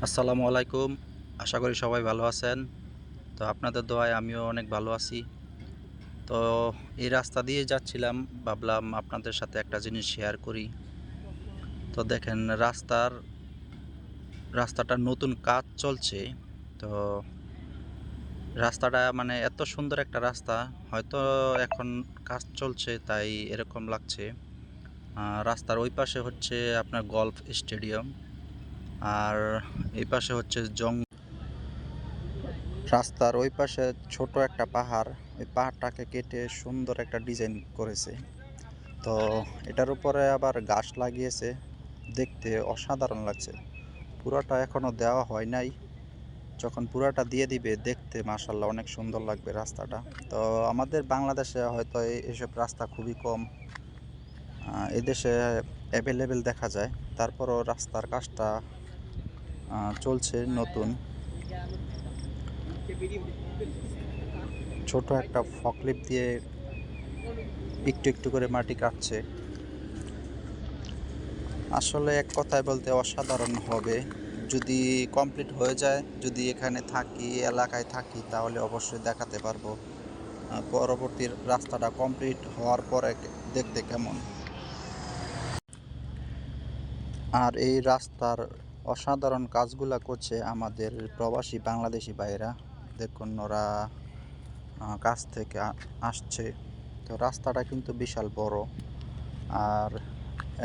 আসসালামু আলাইকুম। আশা করি সবাই ভালো আছেন। তো আপনাদের দোয়ায় আমিও অনেক ভালো আছি। তো এই রাস্তা দিয়ে যাচ্ছিলাম, ভাবলাম আপনাদের সাথে একটা জিনিস শেয়ার করি। তো দেখেন রাস্তাটার নতুন কাজ চলছে। তো রাস্তাটা মানে এত সুন্দর একটা রাস্তা, হয়তো এখন কাজ চলছে তাই এরকম লাগছে। রাস্তার ওই পাশে হচ্ছে আপনার গল্ফ স্টেডিয়াম, আর এই পাশে হচ্ছে রাস্তার ওই পাশে ছোট একটা পাহাড়। ওই পাহাড়টাকে কেটে সুন্দর একটা ডিজাইন করেছে। তো এটার উপরে আবার গাছ লাগিয়েছে, দেখতে অসাধারণ লাগছে। পুরাটা এখনো দেওয়া হয় নাই, যখন পুরাটা দিয়ে দিবে দেখতে মাশাআল্লাহ অনেক সুন্দর লাগবে রাস্তাটা। তো আমাদের বাংলাদেশে হয়তো এসব রাস্তা খুবই কম, এদেশে অ্যাভেলেবেল দেখা যায়। তারপরও রাস্তার কাজটা চলছে নতুন। ছোট একটা ফকলিফট দিয়ে একটু একটু করে মাটি কাটছে। আসলে এক কথায় বলতে অসাধারণ হবে যদি কমপ্লিট হয়ে যায়। যদি এখানে থাকি, এলাকায় থাকি, তাহলে অবশ্যই দেখাতে পারবো পরবর্তী রাস্তাটা কমপ্লিট হওয়ার পরে দেখতে কেমন। আর এই রাস্তার অসাধারণ কাজগুলা করছে আমাদের প্রবাসী বাংলাদেশি ভাইয়েরা। দেখুন ওরা কাজ থেকে আসছে। তো রাস্তাটা কিন্তু বিশাল বড়। আর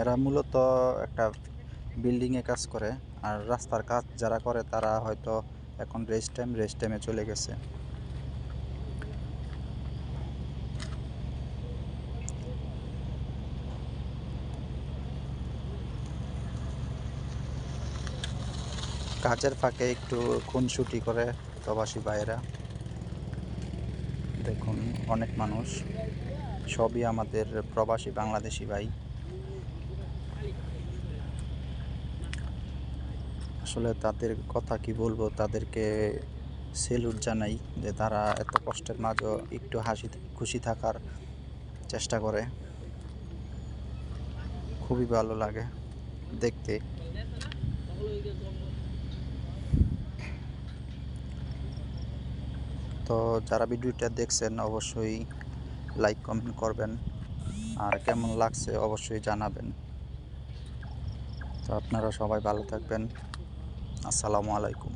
এরা মূলত একটা বিল্ডিংয়ে কাজ করে। আর রাস্তার কাজ যারা করে তারা হয়তো এখন রেস্ট টাইমে চলে গেছে। কাজের ফাঁকে একটু খুনসুটি করে প্রবাসী ভাইয়েরা। দেখুন অনেক মানুষ, সবই আমাদের প্রবাসী বাংলাদেশি ভাই। আসলে তাদের কথা কি বলবো, তাদেরকে সেলুট জানাই যে তারা এত কষ্টের মাঝেও একটু হাসি খুশি থাকার চেষ্টা করে। খুবই ভালো লাগে দেখতে। তো যারা ভিডিওটা দেখছেন অবশ্যই লাইক কমেন্ট করবেন, আর কেমন লাগছে অবশ্যই জানাবেন। তো আপনারা সবাই ভালো থাকবেন। আসসালামু আলাইকুম।